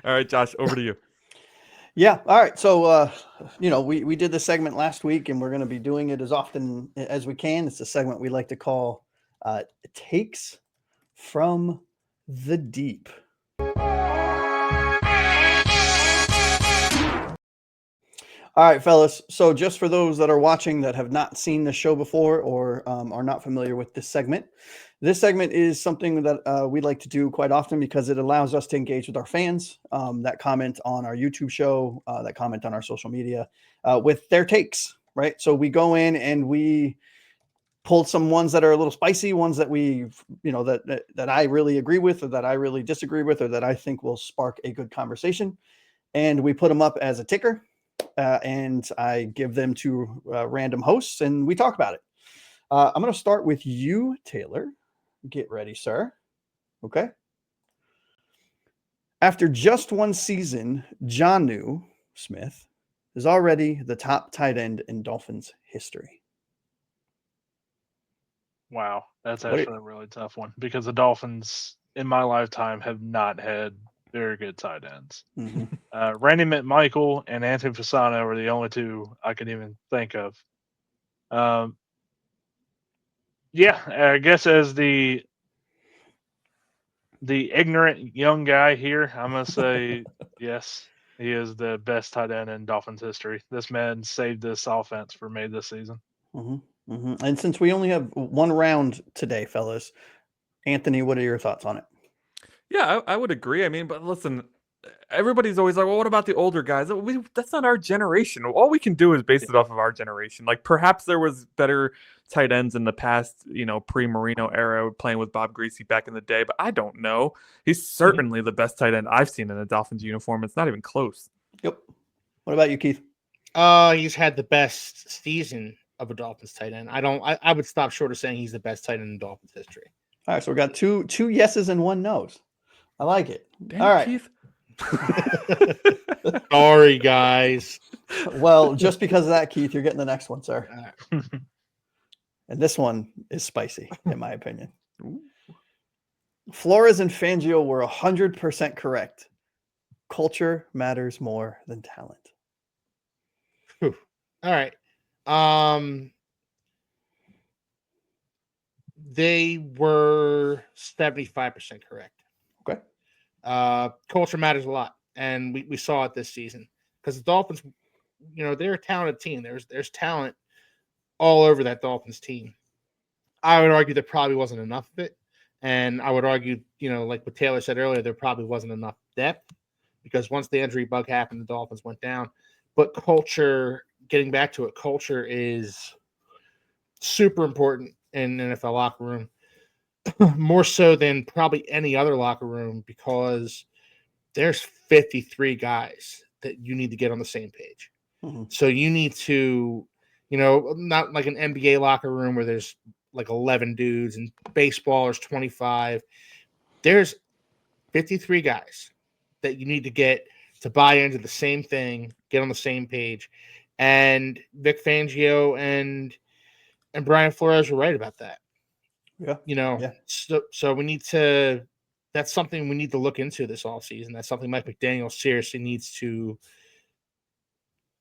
All right, Josh, over to you. Yeah. All right. So, we did this segment last week, and we're going to be doing it as often as we can. It's a segment we like to call Takes from the Deep. All right, fellas. So, just for those that are watching that have not seen the show before or are not familiar with this segment is something that we like to do quite often because it allows us to engage with our fans that comment on our YouTube show, that comment on our social media with their takes, right? So, we go in and we pull some ones that are a little spicy, ones that that I really agree with, or that I really disagree with, or that I think will spark a good conversation, and we put them up as a ticker. And I give them to random hosts, and we talk about it. I'm going to start with you, Taylor. Get ready, sir. Okay. After just one season, Jonnu Smith is already the top tight end in Dolphins history. Wow, that's What? actually a really tough one because the Dolphins in my lifetime have not had very good tight ends. Mm-hmm. Randy McMichael and Anthony Fasano are the only two I can even think of. Um, yeah, I guess as the ignorant young guy here, I'm gonna say yes. He is the best tight end in Dolphins history. This man saved this offense for me this season. Mm-hmm. Mm-hmm. And since we only have one round today, fellas, Anthony, what are your thoughts on it? Yeah, I would agree. I mean, but listen, everybody's always like, well, what about the older guys? That's not our generation. All we can do is base it off of our generation. Like, perhaps there was better tight ends in the past, pre-Marino era, playing with Bob Greasy back in the day, but I don't know. He's certainly the best tight end I've seen in a Dolphins uniform. It's not even close. Yep. What about you, Keith? He's had the best season of a Dolphins tight end. I would stop short of saying he's the best tight end in Dolphins history. All right, so we got two yeses and one no's. I like it. Damn, all right, Keith. Sorry, guys. Well, just because of that, Keith, you're getting the next one, sir. Right. And this one is spicy, in my opinion. Flores and Fangio were 100% correct. Culture matters more than talent. Whew. All right. They were 75% correct. Okay. Culture matters a lot, and we saw it this season because the Dolphins, they're a talented team. There's talent all over that Dolphins team. I would argue there probably wasn't enough of it, and I would argue, like what Taylor said earlier, there probably wasn't enough depth because once the injury bug happened, the Dolphins went down. But culture, getting back to it, culture is super important in an NFL locker room, more so than probably any other locker room because there's 53 guys that you need to get on the same page. Mm-hmm. So you need to, not like an NBA locker room where there's like 11 dudes and baseball there's 25. There's 53 guys that you need to get to buy into the same thing, get on the same page. And Vic Fangio and Brian Flores were right about that. Yeah. Yeah. So we need to, that's something we need to look into this offseason. That's something Mike McDaniel seriously needs to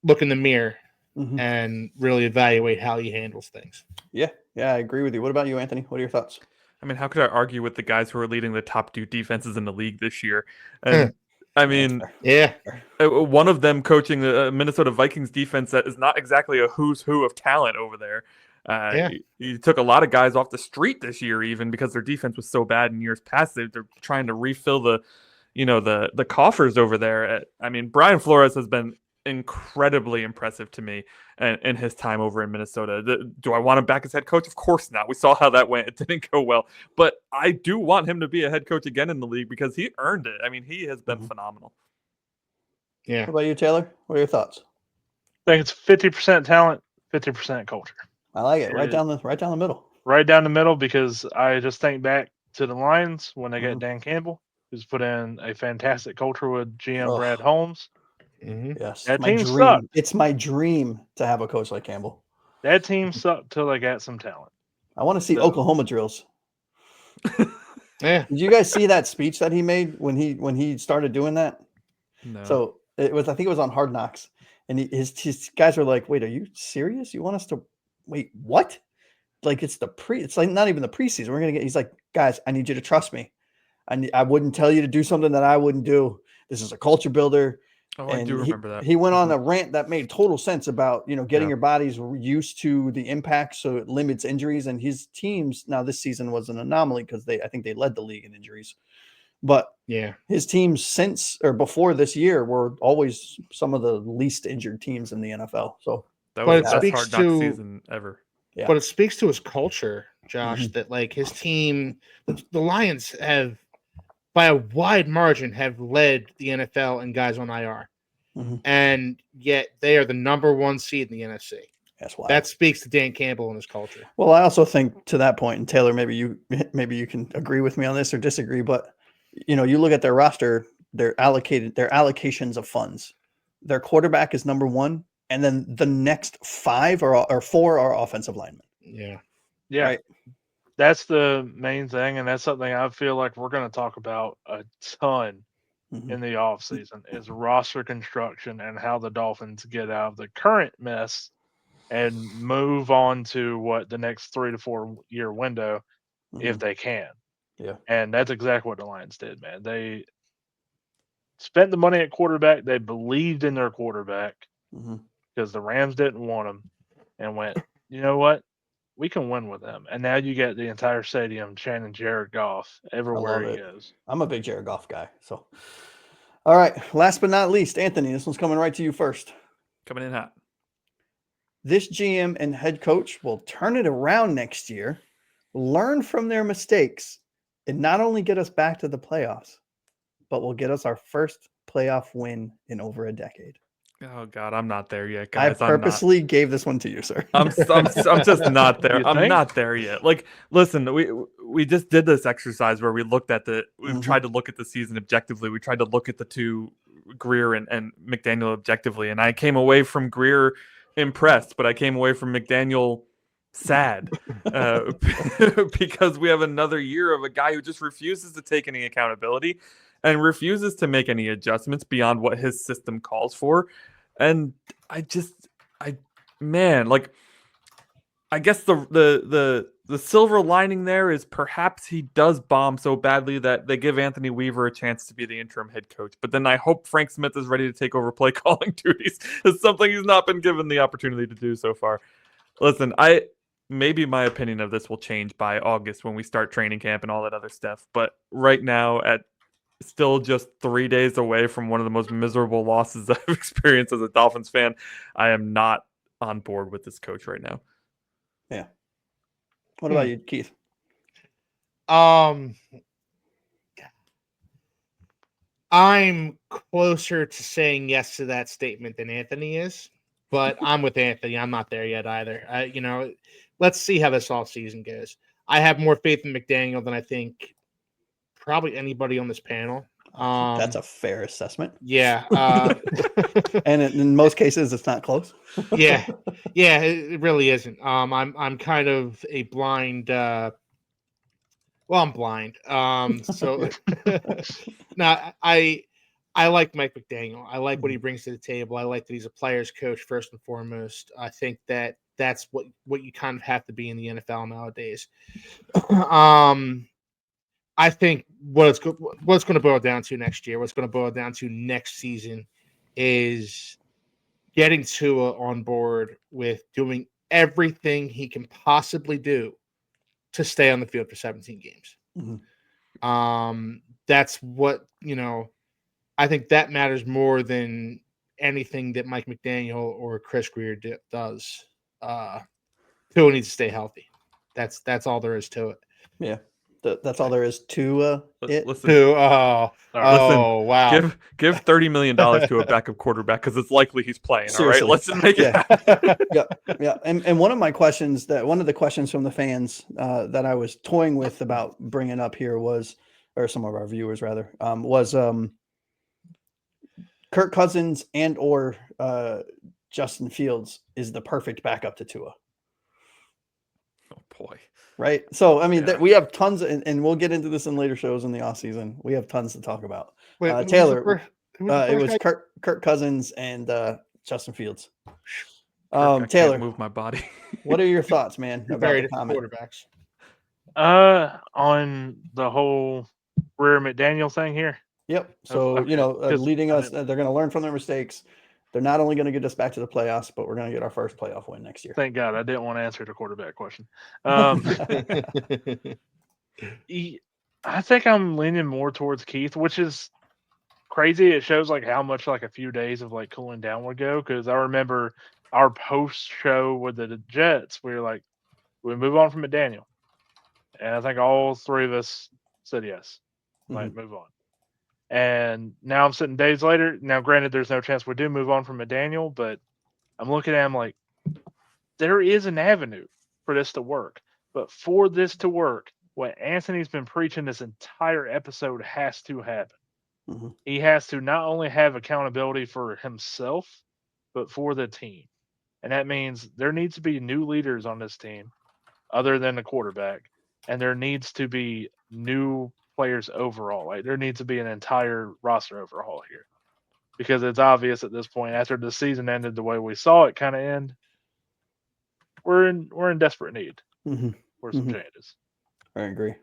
look in the mirror and really evaluate how he handles things. Yeah, I agree with you. What about you, Anthony? What are your thoughts? I mean, how could I argue with the guys who are leading the top two defenses in the league this year? And I mean, one of them coaching the Minnesota Vikings defense that is not exactly a who's who of talent over there. He took a lot of guys off the street this year, even because their defense was so bad in years past. They're trying to refill the coffers over there. I mean, Brian Flores has been incredibly impressive to me in his time over in Minnesota. Do I want him back as head coach? Of course not. We saw how that went. It didn't go well. But I do want him to be a head coach again in the league because he earned it. I mean, he has been phenomenal. Yeah. What about you, Taylor? What are your thoughts? I think it's 50% talent, 50% culture. I like it. Right down the middle. Right down the middle, because I just think back to the Lions when they got Dan Campbell, who's put in a fantastic culture with GM Brad Holmes. Yes, that my team dream. sucked. It's my dream to have a coach like Campbell. That team sucked till they got some talent. I want to see Oklahoma drills. Yeah. Did you guys see that speech that he made when he started doing that? No. So I think it was on Hard Knocks, and his guys were like, "Wait, are you serious? You want us to wait? What? Like it's like not even the preseason. We're gonna get." He's like, "Guys, I need you to trust me. I wouldn't tell you to do something that I wouldn't do. This is a culture builder." Oh, And I do remember that. He went on a rant that made total sense about, getting Yeah. your bodies used to the impact so it limits injuries. And his teams, now this season was an anomaly because I think they led the league in injuries. But Yeah, his teams since or before this year were always some of the least injured teams in the NFL. So That But was it the best speaks Hard Knock to- season ever. Yeah. but it speaks to his culture, Josh, Mhm. that like his team, the Lions have, by a wide margin, have led the NFL in guys on IR. Mhm. And yet they are the number 1 seed in the NFC. That's why. That speaks to Dan Campbell and his culture. Well, I also think to that point, and Taylor, maybe you can agree with me on this or disagree, but you look at their roster, their allocations of funds. Their quarterback is number 1, and then the next 5 or 4 are offensive linemen. Yeah. Yeah. Right. That's the main thing, and that's something I feel like we're going to talk about a ton Mhm. in the offseason is roster construction and how the Dolphins get out of the current mess and move on to what the next 3 to 4 year window if Mhm. they can. Yeah. And that's exactly what the Lions did, man. They spent the money at quarterback. They believed in their quarterback Mhm. because the Rams didn't want him and went, you know what? We can win with them. And now you get the entire stadium chanting Jared Goff everywhere love he it. goes. I'm a big Jared Goff guy. So, all right. Last but not least, Anthony, this one's coming right to you first. Coming in hot. This GM and head coach will turn it around next year, learn from their mistakes, and not only get us back to the playoffs, but will get us our first playoff win in over a decade. Oh God, I'm not there yet, I guys. I'm not. purposely gave this one to you, sir. I'm just not there. You I'm think? not there yet. Like, listen, we just did this exercise where we've Mhm. tried to look at the season objectively. We tried to look at the two, Greer and McDaniel, objectively, and I came away from Greer impressed, but I came away from McDaniel sad because we have another year of a guy who just refuses to take any accountability and refuses to make any adjustments beyond what his system calls for. And man, like, I guess the silver lining there is perhaps he does bomb so badly that they give Anthony Weaver a chance to be the interim head coach. But then I hope Frank Smith is ready to take over play calling duties. It's something he's not been given the opportunity to do so far. Listen, maybe my opinion of this will change by August when we start training camp and all that other stuff. But right now, at still just 3 days away from one of the most miserable losses I've experienced as a Dolphins fan, I am not on board with this coach right now. Yeah. What about you, Keith? I'm closer to saying yes to that statement than Anthony is, but I'm with Anthony. I'm not there yet either. Let's see how this offseason goes. I have more faith in McDaniel than I think probably anybody on this panel. That's a fair assessment. Yeah. And in most cases, it's not close. Yeah, it really isn't. I'm kind of a blind. I'm blind. So no, I like Mike McDaniel. I like what he brings to the table. I like that he's a player's coach first and foremost. I think that that's what you kind of have to be in the NFL nowadays. I think what it's going to boil down to next year, what's going to boil down to next season, is getting Tua on board with doing everything he can possibly do to stay on the field for 17 games. Mhm. That's what, I think that matters more than anything that Mike McDaniel or Chris Greer does. Tua needs to stay healthy. That's all there is to it. Yeah. That's all there is to it. Listen, Wow. give $30 million to a backup quarterback because it's likely he's playing. Seriously. All right, let's just make it happen. Yeah. And one of the questions from the fans that I was toying with about bringing up here was, or some of our viewers rather, was Kirk Cousins and or Justin Fields is the perfect backup to Tua. Oh boy. Right. So, I mean, Yeah. we have tons, and we'll get into this in later shows in the off season. We have tons to talk about. Wait, Taylor, It was Kirk Cousins and Justin Fields. I Taylor, can't move my body. what are your thoughts, man, about the comment? Quarterbacks. On the whole Rear McDaniel thing here. Yep. So Okay. leading us, they're going to learn from their mistakes. They're not only going to get us back to the playoffs, but we're going to get our first playoff win next year. Thank God I didn't want to answer the quarterback question. I think I'm leaning more towards Keith, which is crazy. It shows like how much like a few days of like cooling down would go. Because I remember our post show with the Jets, we were like, we move on from McDaniel, and I think all three of us said yes, like move on. And now I'm sitting days later. Now, granted, there's no chance we do move on from McDaniel, but I'm looking at him like there is an avenue for this to work. But for this to work, what Anthony's been preaching this entire episode has to happen. He has to not only have accountability for himself, but for the team. And that means there needs to be new leaders on this team other than the quarterback. And there needs to be new players overall. Like there needs to be an entire roster overhaul here. Because it's obvious at this point, after the season ended the way we saw it kind of end, we're in desperate need for some changes. I agree.